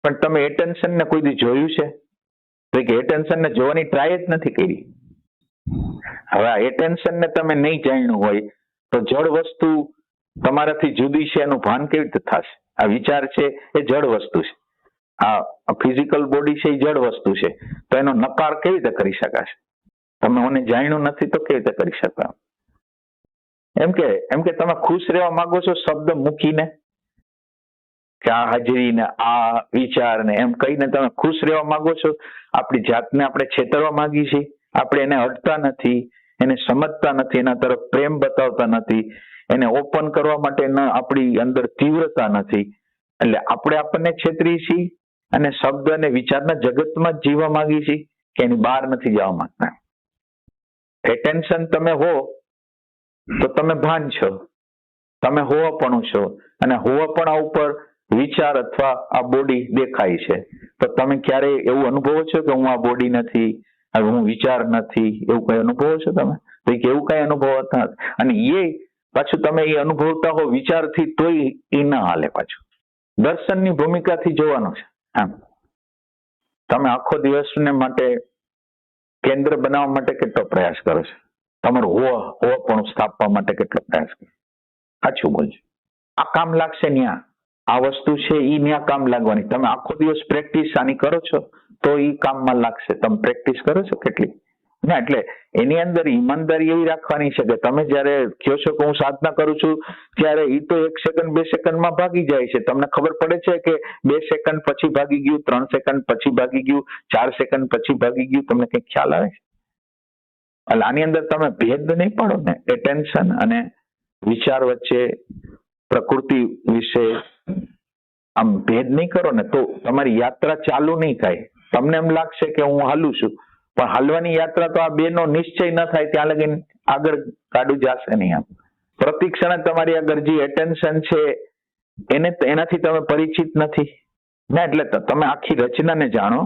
પણ તમે એટેન્શન ને કોઈ દી જોયું છે? તો કે એટેન્શન ને જોવાની ટ્રાય જ નથી કરી. હવે આ એટેન્શન ને તમે નહીં જાણ્યું હોય તો જળ વસ્તુ તમારાથી જુદી છે એનું ભાન કેવી રીતે થશે? આ વિચાર છે એ જળ વસ્તુ છે, આ ફિઝિકલ બોડી છે એ જળ વસ્તુ છે, તો એનો નકાર કેવી રીતે કરી શકાશે? તમે મને જાણ્યું નથી તો કેવી રીતે કરી શકો? એમ કે તમે ખુશ રહેવા માંગો છો શબ્દ મૂકીને, કે આ હાજરી ને આ વિચાર ને એમ કહીને તમે ખુશ રહેવા માંગો છો? આપણી જાતને આપણે છેતરવા માંગીએ છીએ, આપણે એને અડતા નથી, એને સમજતા નથી, એના તરફ પ્રેમ બતાવતા નથી, એને ઓપન કરવા માટે આપણી અંદર તીવ્રતા નથી, એટલે આપણે આપણને છેતરીએ છીએ અને શબ્દ અને વિચારના જગતમાં જ જીવવા માંગીએ છીએ કે એની બહાર નથી જવા માંગતા. એટેન્શન તમે હો તો તમે ભાન છો, તમે હોવાપણું છો, અને હોવાપણા ઉપર વિચાર અથવા આ બોડી દેખાય છે, તો તમે ક્યારેય એવું અનુભવો છો કે હું આ બોડી નથી, હવે હું વિચાર નથી, એવું કઈ અનુભવો છો તમે? તો એવું કઈ અનુભવતા નથી. અને એ પાછું તમે એ અનુભવતા હો વિચારથી તોય એ ના હાલે. પાછું દર્શનની ભૂમિકાથી જોવાનું છે. આમ તમે આખો દિવસને માટે કેન્દ્ર બનાવવા માટે કેટલો પ્રયાસ કરો છો? તમારું હોવાપણું સ્થાપવા માટે કેટલો પ્રયાસ કરો? સાચું બોલજો. આ કામ લાગશે ન્યા, આ વસ્તુ છે એ ન્યા કામ લાગવાની. તમે આખો દિવસ પ્રેક્ટિસ આની કરો છો તો એ કામમાં લાગશે. તમે પ્રેક્ટિસ કરો છો કેટલી? ના, એટલે એની અંદર ઈમાનદારી એવી રાખવાની છે કે તમે જયારે કહો છો કે હું સાધના કરું છું ત્યારે એ તો 1 સેકન્ડ 2 સેકન્ડમાં ભાગી જાય છે. તમને ખબર પડે છે કે 2 સેકન્ડ પછી ભાગી ગયું, 3 સેકન્ડ પછી ભાગી ગયું, 4 સેકન્ડ પછી ભાગી ગયું? તમને કઈ ખ્યાલ આવે છે? એટલે આની અંદર તમે ભેદ નહીં પાડો ને એટેન્શન અને વિચાર વચ્ચે, પ્રકૃતિ વિશે આમ ભેદ નહીં કરો ને તો તમારી યાત્રા ચાલુ નહીં થાય. તમને એમ લાગશે કે હું હાલું છું, પણ હાલવાની યાત્રા તો આ બેનો નિશ્ચય ન થાય ત્યાં લગીને આગળ ગાડું જશે નહીં. આમ પ્રતિક્ષણે તમારી આગળ જે એટેન્શન છે એનાથી તમે પરિચિત નથી ને, એટલે તમે આખી રચનાને જાણો.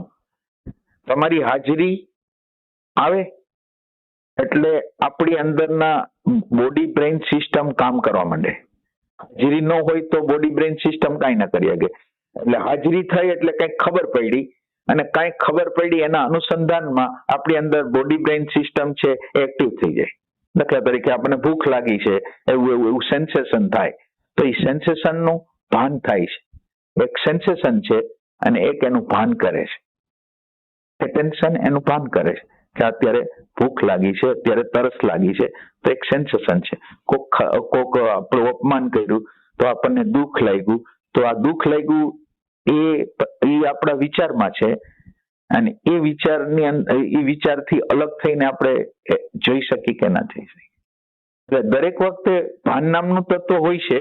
તમારી હાજરી આવે એટલે આપણી અંદરના બોડી બ્રેઇન સિસ્ટમ કામ કરવા માંડે. હાજરી ન હોય તો બોડી બ્રેઇન સિસ્ટમ કાંઈ ના કરી શકે. એટલે હાજરી થઈ એટલે કંઈક ખબર પડી, અને કાંઈક ખબર પડી એના અનુસંધાનમાં આપણી અંદર બોડી બ્રેઇન સિસ્ટમ છે એ એક્ટિવ થઈ જાય. દાખલા તરીકે આપણને ભૂખ લાગી છે, એવું સેન્સેશન થાય, તો એ સેન્સેશનનું ભાન થાય છે. એક સેન્સેશન છે અને એક એનું ભાન કરે છે. એટેન્શન એનું ભાન કરે છે કે અત્યારે ભૂખ લાગી છે, અત્યારે તરસ લાગી છે, તો એક સેન્સેશન છે. કોક આપણું અપમાન કર્યું તો આપણને દુઃખ લાગ્યું, તો આ દુઃખ લાગ્યું એ આપણા વિચારમાં છે, અને એ વિચારની એ વિચારથી અલગ થઈને આપણે જોઈ શકીએ કે ના જોઈ શકીએ. એટલે દરેક વખતે ભાન નામનું તત્વ હોય છે,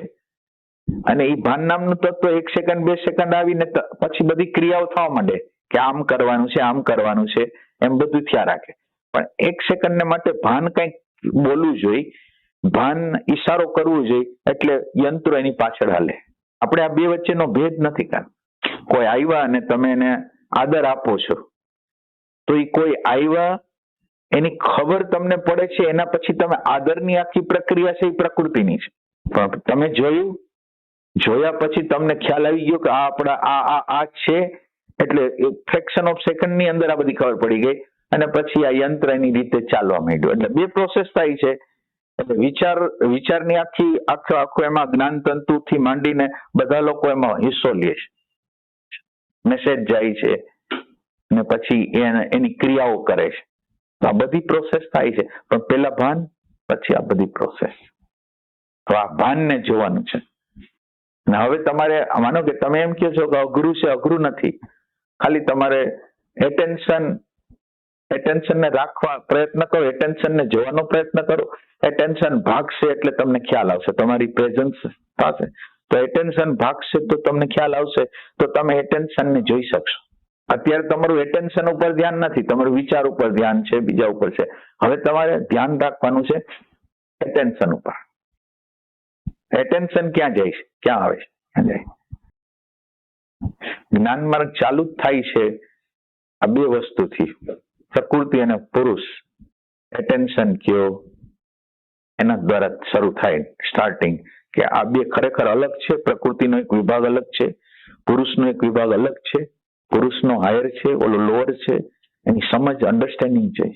અને એ ભાન નામનું તત્વ 1 સેકન્ડ 2 સેકન્ડ આવીને પછી બધી ક્રિયાઓ થવા માંડે કે આમ કરવાનું છે, આમ કરવાનું છે, એમ બધું થયા રાખે. પણ 1 સેકન્ડ માટે ભાન કંઈક બોલવું જોઈએ, ભાન ઈશારો કરવું જોઈએ, એટલે યંત્ર એની પાછળ હાલે. આપણે આ બે વચ્ચેનો ભેદ નથી કરતો. કોઈ આવ્યા અને તમે એને આદર આપો છો, તો એ કોઈ આવ્યા એની ખબર તમને પડે છે, એના પછી તમે આદરની આખી પ્રક્રિયા છે એ પ્રકૃતિની છે. પણ તમે જોયા પછી તમને ખ્યાલ આવી ગયો કે આ આપણા આ છે, એટલે ફ્રેક્શન ઓફ સેકન્ડ ની અંદર આ બધી ખબર પડી ગઈ, અને પછી આ યંત્ર એની રીતે ચાલવા માંડ્યું. એટલે 2 પ્રોસેસ થાય છે. એટલે વિચારની આખું એમાં જ્ઞાન તંતુ થી માંડીને બધા લોકો એમાં હિસ્સો લે છે, મેસેજ જાય છે, ને પછી એની ક્રિયાઓ કરે છે. આ બધી પ્રોસેસ થાય છે, પણ પેલા ભાન, પછી આ બધી પ્રોસેસ. તો આ ભાનને જોવાનું છે. ને હવે તમારે માનો કે તમે એમ કહો છો કે અઘરું છે, અઘરું નથી. ખાલી તમારે એટેન્શનને રાખવા પ્રયત્ન કરો, એટેન્શનને જોવાનો પ્રયત્ન કરો. એટેન્શન ભાગશે એટલે તમને ખ્યાલ આવશે, તમારી પ્રેઝન્સ થશે. તો એટેન્શન ભાગશે તો તમને ખ્યાલ આવશે, તો તમે એટેન્શનને જોઈ શકશો. અત્યારે તમારું એટેન્શન ઉપર ધ્યાન નથી, તમારું વિચાર ઉપર ધ્યાન છે, બીજા ઉપર છે. હવે તમારે ધ્યાન રાખવાનું છે એટેન્શન ઉપર. એટેન્શન ક્યાં જાય છે, ક્યાં આવે છે, ક્યાં જાય? જ્ઞાન માર્ગ ચાલુ જ થાય છે આ 2 વસ્તુથી, પ્રકૃતિ અને પુરુષ. એટેન્શન કયો એના દ્વારા શરૂ થાય સ્ટાર્ટિંગ, કે આ 2 ખરેખર અલગ છે. પ્રકૃતિનો એક વિભાગ અલગ છે, પુરુષનો એક વિભાગ અલગ છે, પુરુષનો હાયર છે, ઓલો લોઅર છે, એની સમજ અન્ડરસ્ટેન્ડિંગ છે.